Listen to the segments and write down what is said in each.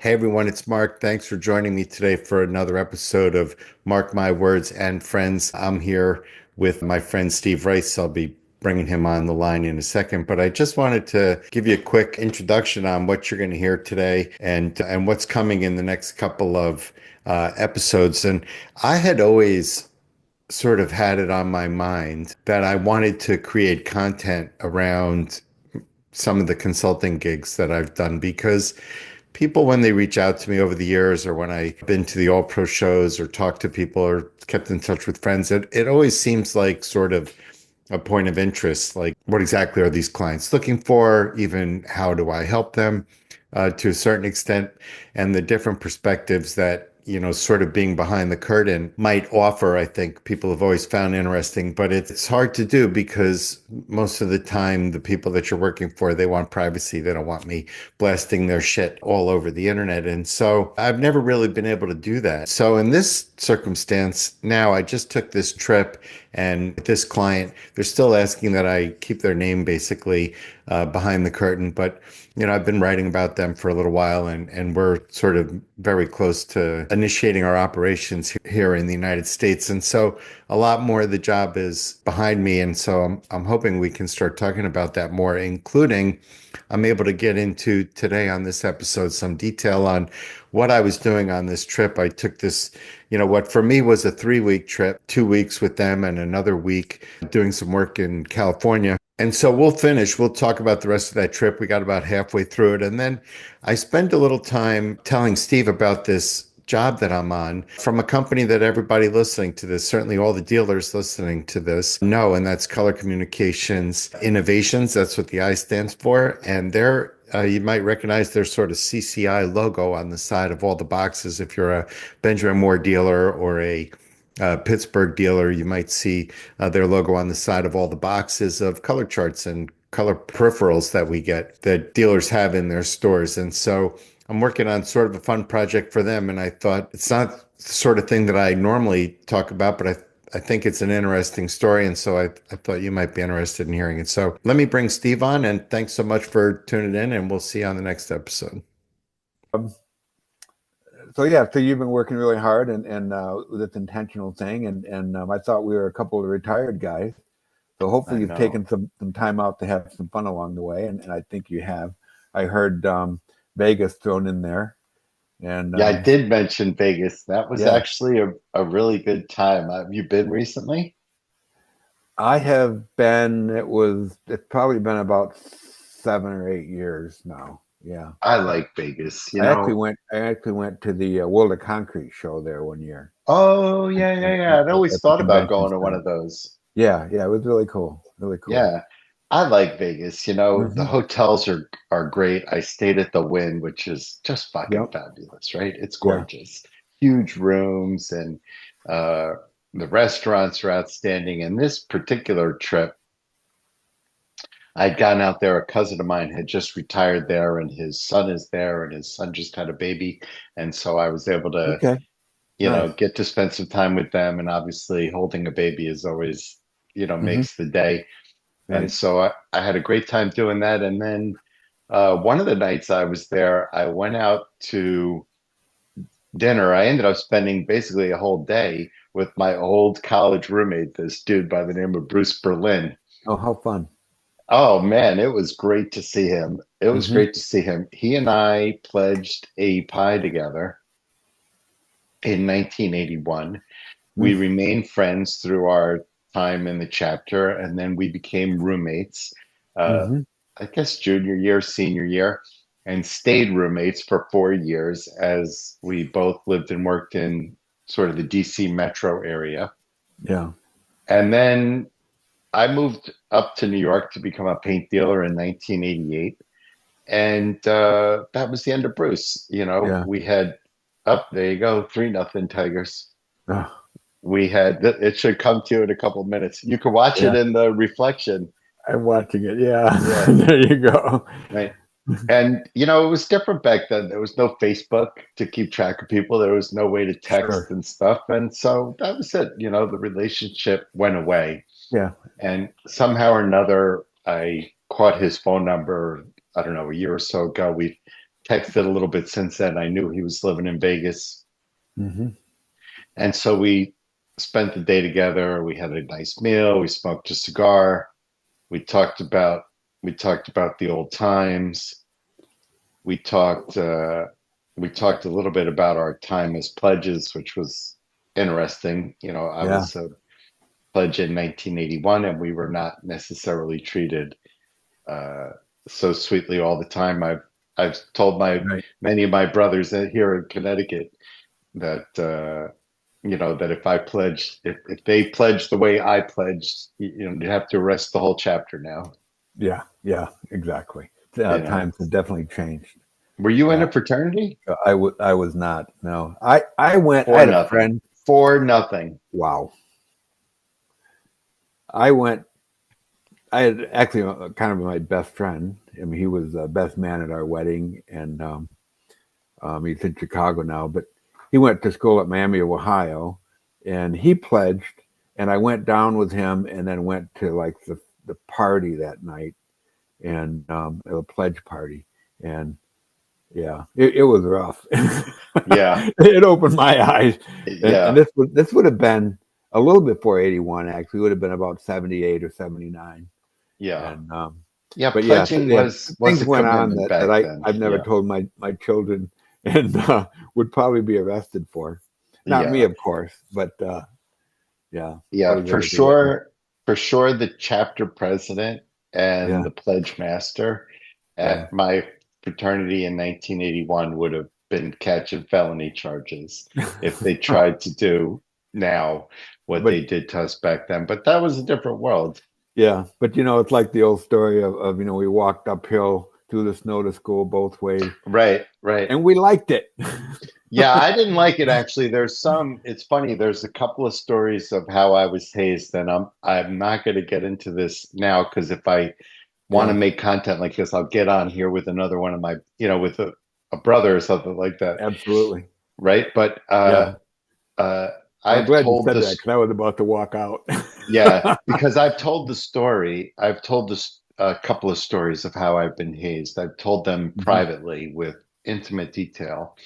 Hey everyone, it's Mark. Thanks for joining me today for another episode of Mark My Words and Friends. I'm here with my friend Steve Rice. I'll be bringing him on the line in a second, but I just wanted to give you a quick introduction on what you're going to hear today and what's coming in the next couple of episodes. And I had always sort of had it on my mind that I wanted to create content around some of the consulting gigs that I've done because people, when they reach out to me over the years, or when I've been to the all pro shows or talked to people or kept in touch with friends, it always seems like sort of a point of interest. Like, what exactly are these clients looking for? Even how do I help them to a certain extent? And the different perspectives that sort of being behind the curtain might offer, I think people have always found interesting, but it's hard to do because most of the time, the people that you're working for, they want privacy. They don't want me blasting their shit all over the internet. And so I've never really been able to do that. So in this circumstance, now I just took this trip and this client, they're still asking that I keep their name basically behind the curtain. But I've been writing about them for a little while, and we're sort of very close to initiating our operations here in the United States. And so a lot more of the job is behind me. And so I'm hoping we can start talking about that more, including I'm able to get into today on this episode some detail on what I was doing on this trip. I took this, what for me was a 3-week trip, 2 weeks with them and another week doing some work in California. And so we'll talk about the rest of that trip. We got about halfway through it. And then I spent a little time telling Steve about this job that I'm on from a company that everybody listening to this, certainly all the dealers listening to this know, and that's Color Communications Innovations. That's what the I stands for. And you might recognize their sort of CCI logo on the side of all the boxes. If you're a Benjamin Moore dealer or a Pittsburgh dealer, you might see their logo on the side of all the boxes of color charts and color peripherals that we get that dealers have in their stores. And so I'm working on sort of a fun project for them. And I thought it's not the sort of thing that I normally talk about, but I think it's an interesting story. And so I thought you might be interested in hearing it. So let me bring Steve on, and thanks so much for tuning in, and we'll see you on the next episode. Um, so you've been working really hard and with this intentional thing, and I thought we were a couple of retired guys. So I hopefully you've know. taken some time out to have some fun along the way, and I think you have. I heard Vegas thrown in there, and Yeah, I did mention Vegas. That was yeah, actually a really good time. Have you been recently? I have been. It's probably been about 7 or 8 years now. Yeah, I like Vegas. I actually went to the World of Concrete show there one year Oh, yeah, yeah, yeah. I'd always at the thought about convention going to one center. of those. Yeah, it was really cool. Really cool. Yeah, I like Vegas. The Hmm. hotels are great. I stayed at the Wynn, which is just fucking Yep. fabulous, right? It's Yeah. gorgeous. Huge rooms and uh the restaurants are outstanding. And this particular trip, I'd gone out there. A cousin of mine had just retired there, and his son is there, and his son just had a baby. And so I was able to, Okay. Nice. get to spend some time with them. And obviously, holding a baby is always, Hmm. makes the day. And Right. so I had a great time doing that. And then one of the nights I was there, I went out to dinner. I ended up spending basically a whole day with my old college roommate, this dude by the name of Bruce Berlin. Oh, how fun. Oh man, it was great to see him. It was Hmm. great to see him. He and I pledged a pie together in 1981. We remained friends through our time in the chapter, and then we became roommates. Uh, Hmm. I guess junior year, senior year, and stayed roommates for 4 years as we both lived and worked in sort of the DC metro area. Yeah. And then I moved up to New York to become a paint dealer in 1988. And that was the end of Bruce. Yeah. We had up there you go, 3-0 Tigers. Oh, We had it should come to you in a couple of minutes. You can watch it yeah. in the reflection. I'm watching it. Yeah. Yeah, There you go. right. And it was different back then. There was no Facebook to keep track of people. There was no way to text Sure. and stuff. And so that was it. The relationship went away. Yeah. And somehow or another, I caught his phone number, I don't know, a year or so ago. We texted a little bit since then. I knew he was living in Vegas. Mm-hmm. And so we spent the day together. We had a nice meal. We smoked a cigar. We talked about we talked about the old times. We talked we talked a little bit about our time as pledges, which was interesting. You know, I Yeah. was a pledge in 1981, and we were not necessarily treated uh, so sweetly all the time. I've told my Right. many of my brothers here in Connecticut that you know that if I pledged, if they pledged the way I pledged, you know, you have to arrest the whole chapter now. Yeah. Yeah. Exactly. You know, Times have definitely changed. were you in Yeah. a fraternity? I was not. No. I went. I For had a nothing. friend. For nothing. Wow. I went. I had actually kind of my best friend. I mean, he was the best man at our wedding, and he's in Chicago now. But he went to school at Miami, Ohio, and he pledged. And I went down with him, and then went to like the party that night, and a pledge party, and yeah, it was rough. Yeah, It opened my eyes, and yeah, this would have been a little before 81. Actually, it would have been about 78 or 79, yeah, and yeah. but yeah, Pledging yeah, was things a went on commitment that back then. I've never Yeah, told my children, and would probably be arrested for. Not me, yeah, of course, but yeah, yeah. probably better to witness. For sure, the chapter president and Yeah, the pledge master yeah, at my fraternity in 1981 would have been catching felony charges if they tried to do now what but they did to us back then. But that was a different world. yeah, but it's like the old story of we walked uphill through the snow to school both ways, Right, right. and we liked it. Yeah, I didn't like it actually. It's funny, there's a couple of stories of how I was hazed, and I'm not going to get into this now because if I want to Yeah, make content like this, I'll get on here with another one of my, you know, with a brother or something like that, absolutely. right? But Yeah. uh, Well, I'm I've glad you told said that this, because I was about to walk out. yeah, because I've told the story. I've told this a couple of stories of how I've been hazed. I've told them Mhm. privately with intimate detail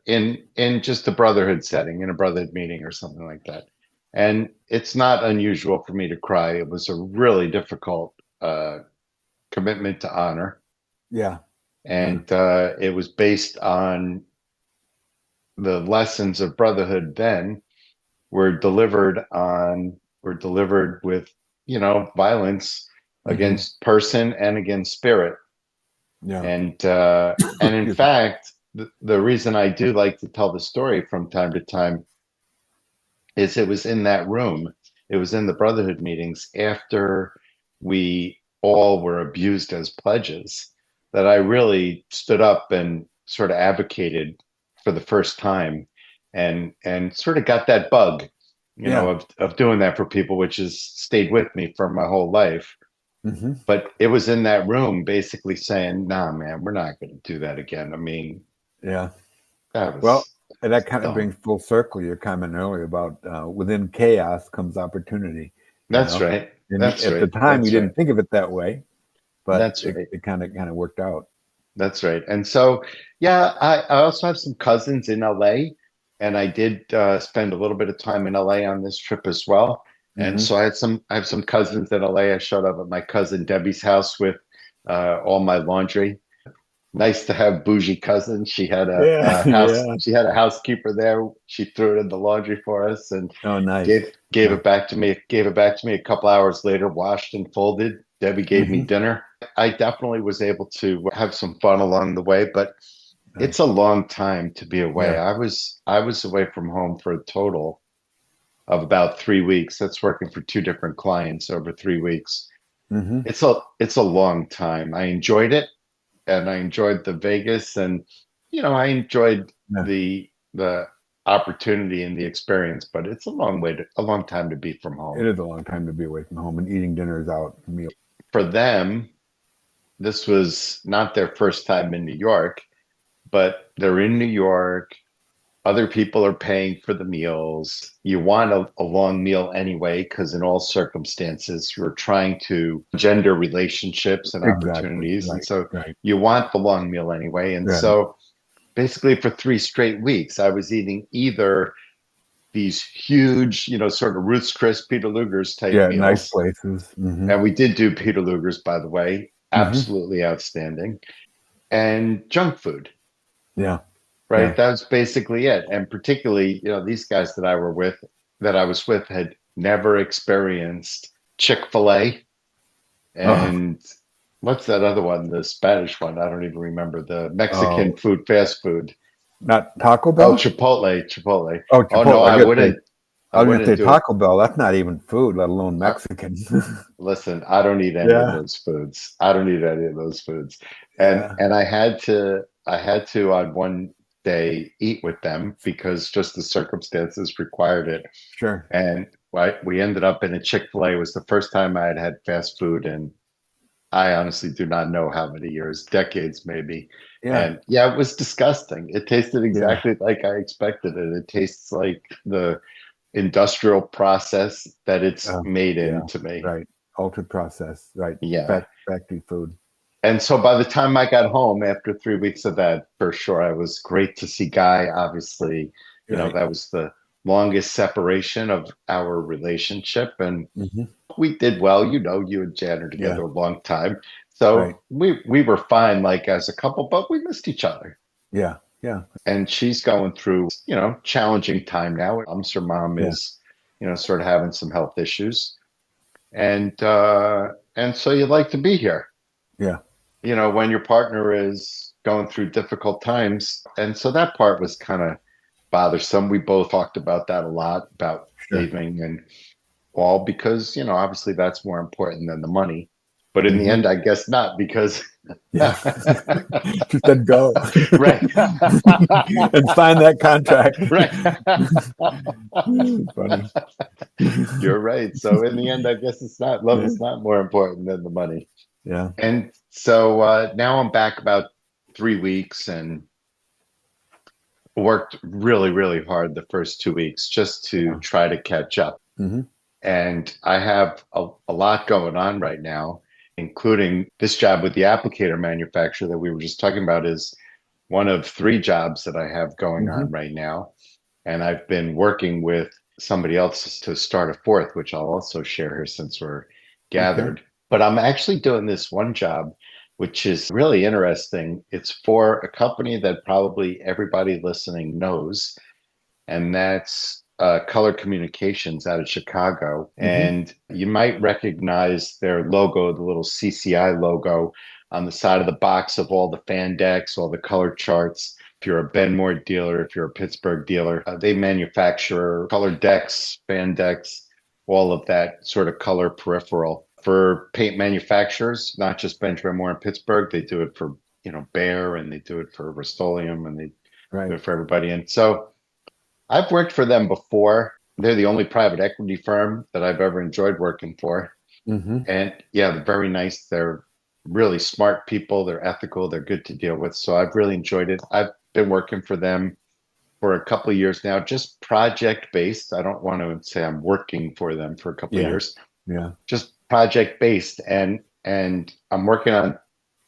in just a brotherhood setting, in a brotherhood meeting or something like that. And it's not unusual for me to cry. It was a really difficult commitment to honor, Yeah, yeah. and it was based on the lessons of brotherhood. Then were delivered with violence Hmm. against person and against spirit. Yeah. And in Excuse me. fact, the reason I do like to tell the story from time to time is it was in that room, it was in the brotherhood meetings after we all were abused as pledges that I really stood up and sort of advocated for the first time and sort of got that bug, Yeah. of doing that for people, which has stayed with me for my whole life. Hmm. But it was in that room basically saying, nah, man, we're not going to do that again. I mean, Yeah. that Well, was and that kind of dumb. brings full circle your comment earlier about within chaos comes opportunity, you That's know. right. And That's at the right. time, you That's right. didn't think of it that way, but That's it, right. it kind of worked out. That's right. And so, yeah, I also have some cousins in LA, and I did spend a little bit of time in LA on this trip as well. And Hmm. so I have some cousins in LA. I showed up at my cousin Debbie's house with all my laundry. Nice to have bougie cousins. Yeah. Yeah. She had a housekeeper there. She threw it in the laundry for us and Oh, nice. gave Yeah. it back to me. Gave it back to me a couple hours later, washed and folded. Debbie gave me Hmm. dinner. I definitely was able to have some fun along the way, but it's Nice. a long time to be away. Yeah. I was away from home for a total of about 3 weeks. That's working for two different clients over 3 weeks. Hmm. It's a long time. I enjoyed it, and I enjoyed the Vegas, and I enjoyed Yeah. the opportunity and the experience, but it's a long time to be from It home. is a long time to be away from home and eating dinners out meal. For them, this was not their first time in New York, but they're in New York. Other people are paying for the meals. You want a long meal anyway, because in all circumstances, you're trying to gender relationships and Exactly. opportunities. And Right. so Right. you want the long meal anyway. And Right. so basically for 3 straight weeks, I was eating either these huge, sort of Ruth's Chris, Peter Luger's type Yeah. Nice meals. places. Mm-hmm. And we did do Peter Luger's, by the way, Mm-hmm. absolutely outstanding. And junk food, Yeah. right? Yeah. That was basically it. And particularly, these guys that I was with had never experienced Chick-fil-A Oh. and what's that other one? The Spanish one. I don't even remember the Mexican Oh. food, fast food. Not Taco Oh, Bell. Chipotle. Oh, Oh no, Chipotle. I I was gonna wouldn't say do it. Taco Bell. That's not even food, let alone Uh, Mexican. Listen, I don't eat any of Yeah. those foods. I don't eat any of those foods. And Yeah. I had to on one day eat with them because just the circumstances required it. Sure. And we ended up in a Chick-fil-A. It was the first time I had had fast food and I honestly do not know how many years, decades maybe. Yeah. And yeah, it was disgusting. It tasted Yeah. exactly like I expected it. It tastes like the industrial process that it's made Yeah. into me. Right. Ultra processed. Right. Yeah. Factory food. And so by the time I got home after 3 weeks of that, for sure, I was great to see Guy. Obviously, Right. that was the longest separation of our relationship. And Hmm. we did well. You and Jan are Yeah. together a long time. Right. So we were fine like as a couple, but we missed each other. Yeah. Yeah. And she's going through, challenging time now. Her mom Yeah. is, sort of having some health issues. And so you'd like to be here, Yeah. when your partner is going through difficult times. And so that part was kind of bothersome. We both talked about that a lot, about Sure. saving and all, because, obviously that's more important than the money. But in the Hmm. end, I guess not, because Yeah. She said go right. and sign that contract. Right. Funny. You're right. So in the end, I guess it's not love is not more important than the money. Yeah. And so now I'm back about 3 weeks and worked really, really hard the first 2 weeks just to Yeah. try to catch up. Hmm. And I have a lot going on right now, including this job with the applicator manufacturer that we were just talking about is one of 3 jobs that I have going Hmm. on right now. And I've been working with somebody else to start a fourth, which I'll also share here since we're Okay. gathered. But I'm actually doing this one job, which is really interesting. It's for a company that probably everybody listening knows, and that's Color Communications out of Chicago. Hmm. And you might recognize their logo, the little CCI logo on the side of the box of all the fan decks, all the color charts. If you're a Benmore dealer, if you're a Pittsburgh dealer, they manufacture color decks, fan decks, all of that sort of color peripheral for paint manufacturers, not just Benjamin Moore in Pittsburgh. They do it for, Behr, and they do it for Rust-Oleum, and they do Right. it for everybody. And so I've worked for them before. They're the only private equity firm that I've ever enjoyed working for. Hmm. And yeah, they're very nice. They're really smart people. They're ethical. They're good to deal with. So I've really enjoyed it. I've been working for them for a couple of years now, just project based. I don't want to say I'm working for them for a couple of Yeah. years, Yeah. just project based. And I'm working on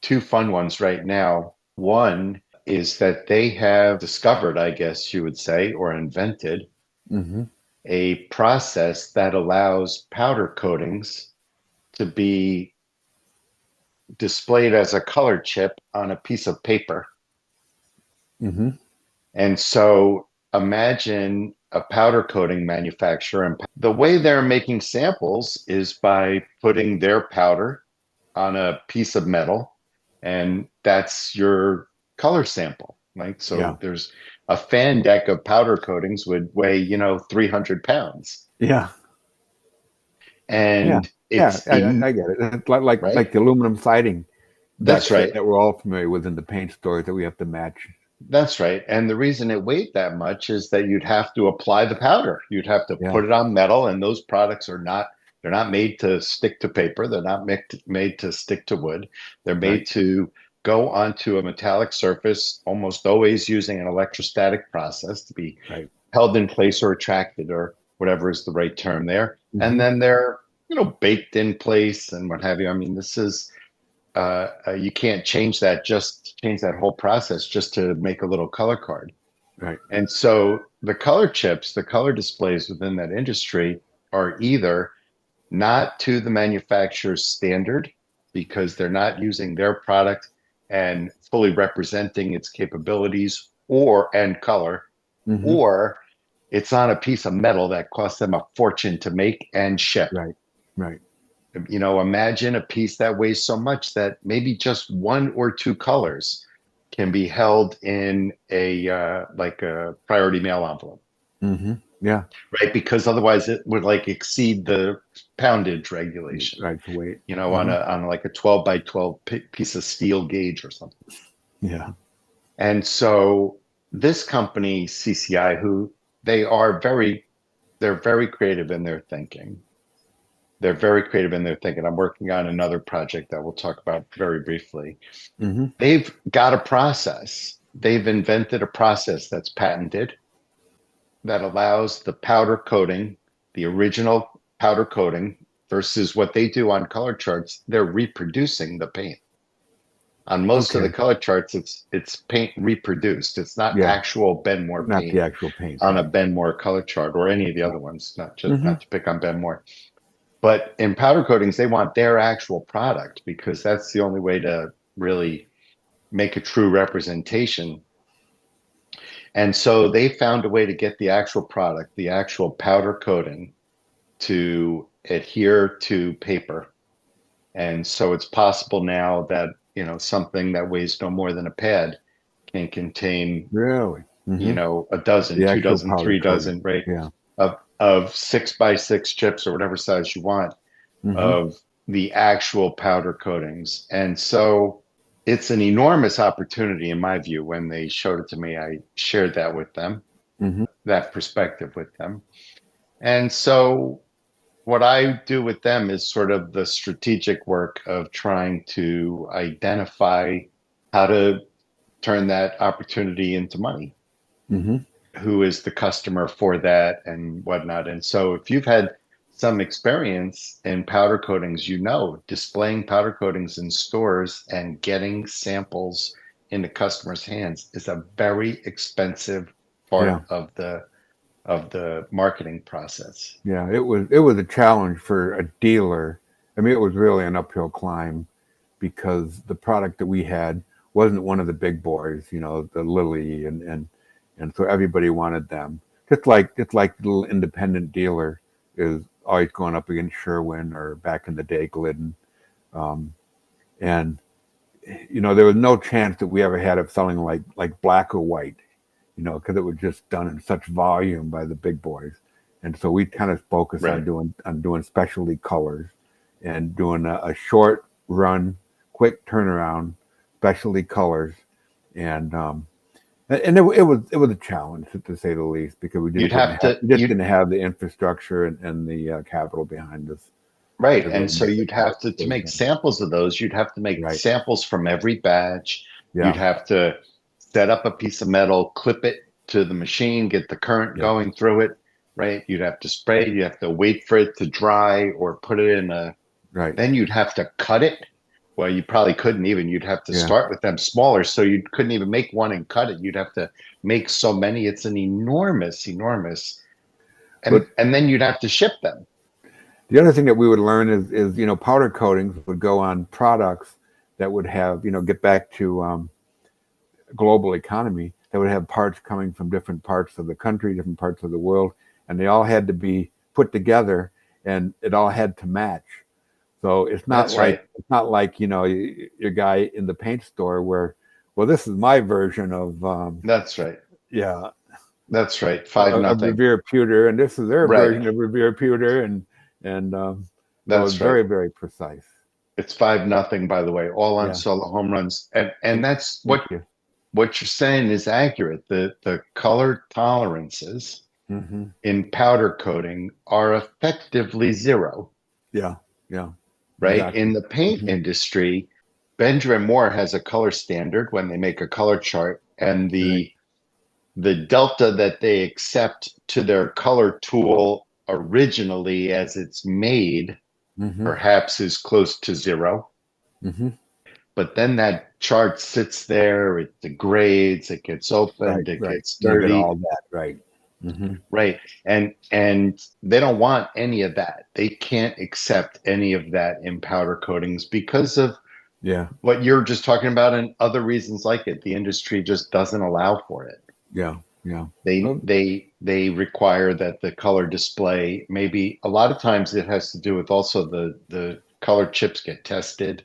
2 fun ones right now. One is that they have discovered, I guess you would say, or invented Hmm. a process that allows powder coatings to be displayed as a color chip on a piece of paper. Hmm. And so imagine a powder coating manufacturer, and the way they're making samples is by putting their powder on a piece of metal, and that's your color sample. Like, Yeah. so there's a fan deck of powder coatings would weigh, 300 pounds. Yeah. Yeah. And Yeah. it's in, I get it. It's like right? the aluminum siding That's decks right. that we're all familiar with in the paint stores that we have to match. That's right. And the reason it weighed that much is that you'd have to apply the powder. You'd have to Yeah. put it on metal, and those products they're not made to stick to paper. They're not made to stick to wood. They're Right. made to go onto a metallic surface, almost always using an electrostatic process to be Right. held in place or attracted or whatever is the right term there. And Mm-hmm. then they're, baked in place and what have you. I mean, this is, you can't change that whole process just to make a little color card. Right. And so the color chips, the color displays within that industry are either not to the manufacturer's standard because they're not using their product and fully representing its capabilities and color, Mm-hmm. or it's on a piece of metal that costs them a fortune to make and ship. Right. Right. Imagine a piece that weighs so much that maybe just one or two colors can be held in like a priority mail envelope, Mm-hmm. Yeah. right? Because otherwise it would like exceed the poundage regulation, Right. To wait. on Mm-hmm. like a 12 by 12 piece of steel gauge or something. Yeah. And so this company, CCI, who they're very creative in their thinking. They're very creative in their thinking. I'm working on another project that we'll talk about very briefly. Mm-hmm. They've got a process. They've invented a process that's patented that allows the powder coating, the original powder coating, versus what they do on color charts. They're reproducing the paint. On most of the Okay. color charts, it's paint reproduced. It's not Yeah. actual Benmore Not paint the actual paint. on a Right. Benmore color chart or any of the other ones. Mm-hmm. Not to pick on Benmore. But in powder coatings, they want their actual product because that's the only way to really make a true representation. And so they found a way to get the actual product, the actual powder coating, to adhere to paper. And so it's possible now that, something that weighs no more than a pad can contain, Really. Mm-hmm. a dozen, The two actual dozen, powder three coating. dozen, right? Yeah. Of 6x6 chips or whatever size you want Mm-hmm. of the actual powder coatings. And so it's an enormous opportunity in my view. When they showed it to me, I shared that with them, Mm-hmm. that perspective with them. And so what I do with them is sort of the strategic work of trying to identify how to turn that opportunity into money. Mm-hmm. Who is the customer for that and whatnot. And so if you've had some experience in powder coatings, displaying powder coatings in stores and getting samples into customers' hands is a very expensive Yeah. part of the marketing process. Yeah. It was a challenge for a dealer. I mean, it was really an uphill climb because the product that we had wasn't one of the big boys, the Lilly and so everybody wanted them. Just like the little independent dealer is always going up against Sherwin or back in the day Glidden. Um, and there was no chance that we ever had of selling like black or white, because it was just done in such volume by the big boys. And so we kind of focused Right. on doing specialty colors and doing a short run, quick turnaround, specialty colors, and it was a challenge to say the least because we just You'd have to, didn't have the infrastructure and the capital behind us right. to And really so make you'd have to those make things. samples of those. You'd have to make Right. samples from every batch. You'd Yeah. have to set up a piece of metal, clip it to the machine, get the current Yeah. going through it, right? You'd have to spray it. You have to wait for it to dry or put it Right. then you'd have to cut it. Well, you probably couldn't even. You'd have to Yeah. start with them smaller. So you couldn't even make one and cut it. You'd have to make so many. It's an enormous, But and then you'd have to ship them. the other thing that we would learn is powder coatings would go on products that would have get back to global economy that would have parts coming from different parts of the country, different parts of the world, and they all had to be put together, and it all had to match. So That's right. it's not like your guy in the paint store where, well, this is my version of That's right. yeah That's right. Five of nothing. Revere Pewter, and this is their Right. version of Revere Pewter, and so it's That's right. very, very precise. It's 5-0, by the way, all on Yeah. solo home runs. And that's Thank you. what you're saying is accurate. The color tolerances Mm-hmm. in powder coating are effectively zero, Yeah. Yeah. right? Exactly. In the paint Mm-hmm. industry, Benjamin Moore has a color standard when they make a color chart, and Right. the delta that they accept to their color tool originally as it's made Mm-hmm. perhaps is close to zero. Mm-hmm. But then that chart sits there, it degrades, it gets Right. opened, it Right. gets You get dirty. all that. Right. Mm-hmm. Right. And they don't want any of that. They can't accept any of that in powder coatings because of Yeah. what you're just talking about and other reasons like it. The industry just doesn't allow for it. Yeah. Yeah. They Well, they require that the color display, maybe a lot of times it has to do with also the color chips get tested.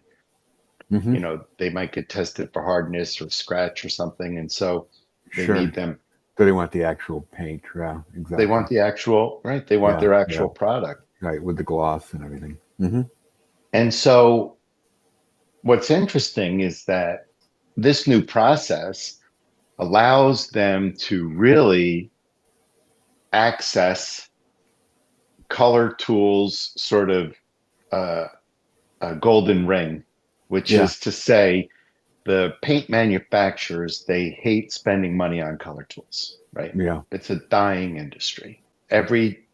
mm-hmm. They might get tested for hardness or scratch or something, and so they need Sure. them. So they want the actual paint. Yeah. They Exactly. want the actual, right? They want Yeah. their Yeah. actual product. Right. With the gloss and everything. Mm-hmm. And so what's interesting is that this new process allows them to really access color tools sort of uh, a golden ring, which Yeah. is to say the paint manufacturers, they hate spending money on color tools, right? Yeah. It's a dying industry. Every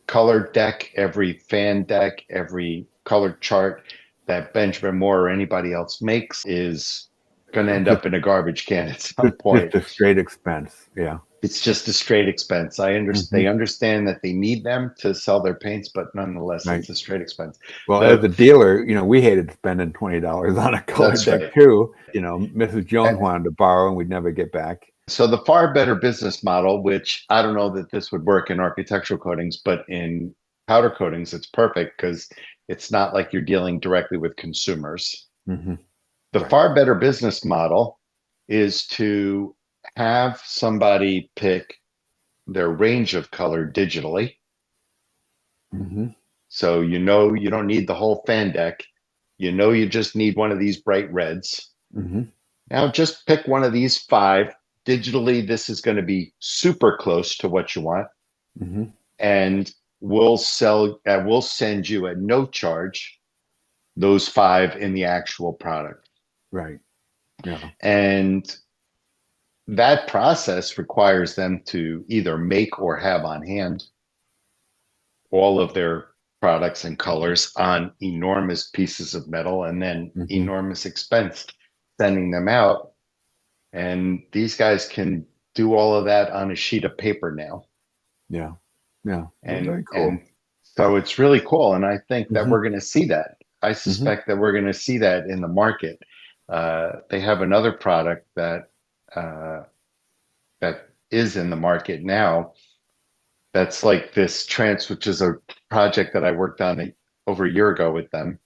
color deck, every fan deck, every color chart that Benjamin Moore or anybody else makes is going to end Just, up in a garbage can at some point. just a straight expense. Yeah. It's just a straight expense. Mm-hmm. They understand that they need them to sell their paints, but nonetheless, Right. it's a straight expense. Well, as The a dealer, we hated spending $20 on a color That's deck right. too. Mrs. Jones And wanted to borrow, and we'd never get back. so the far better business model, which I don't know that this would work in architectural coatings, but in powder coatings, it's perfect because it's not like you're dealing directly with consumers. Mm-hmm. The Right. far better business model is to have somebody pick their range of color digitally. Mm-hmm. So you don't need the whole fan deck. You just need one of these bright reds. Mm-hmm. Now just pick one of these five. Digitally, this is going to be super close to what you want. Mm-hmm. And we'll send you at no charge those five in the actual product. Right. Yeah. And that process requires them to either make or have on hand all of their products and colors on enormous pieces of metal and then Mm-hmm. enormous expense sending them out. And these guys can do all of that on a sheet of paper now. Yeah. Yeah. Well, And very cool. and so it's really cool. And I think that Mm-hmm. we're going to see that. I Mm-hmm. suspect that we're going to see that in the market. They have another product that is in the market now. That's like this which is a project that I worked on over a year ago with them.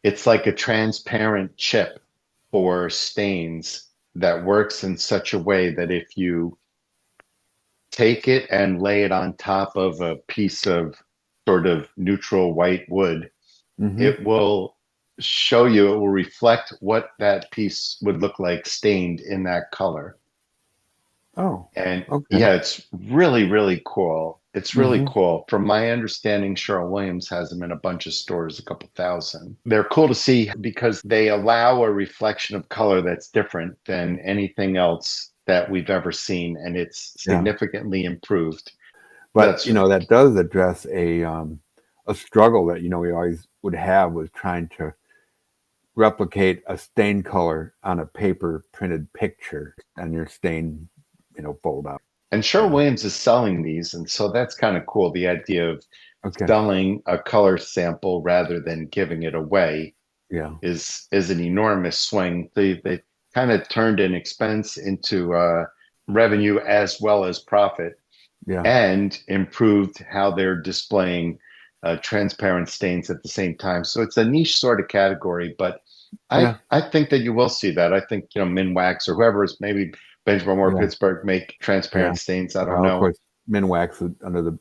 It's like a transparent chip for stains that works in such a way that if you take it and lay it on top of a piece of sort of neutral white wood, Mm-hmm. it will it will reflect what that piece would look like stained in that color. Oh, And okay. yeah, it's really, really cool. It's really Mm-hmm. cool. From my understanding, Sherwin-Williams has them in a bunch of stores, a couple thousand. They're cool to see because they allow a reflection of color that's different than anything else that we've ever seen, and it's Yeah. significantly improved. But That's that does address a struggle that we always would have, was trying to replicate a stain color on a paper printed picture, and your stain fold out. and Sherwin-Williams is selling these, and so that's kind of cool. The idea of Okay. selling a color sample rather than giving it away Yeah. is an enormous swing. They kind of turned an expense into revenue as well as profit, Yeah. and improved how they're displaying transparent stains at the same time. So it's a niche sort of category, but Yeah. I think that you will see that. I think Minwax or whoever is maybe Benjamin Moore Yeah. Pittsburgh make Yeah. transparent stains. I don't Well, of know. course, Minwax is under the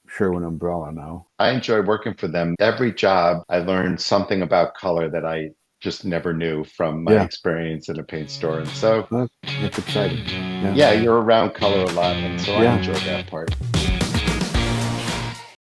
Sherwin umbrella now. I enjoy working for them. Every job, I learned something about color that I just never knew from my Yeah. experience in a paint store. And so, That's exciting. yeah, you're around color a lot. And so I Yeah. enjoy that part.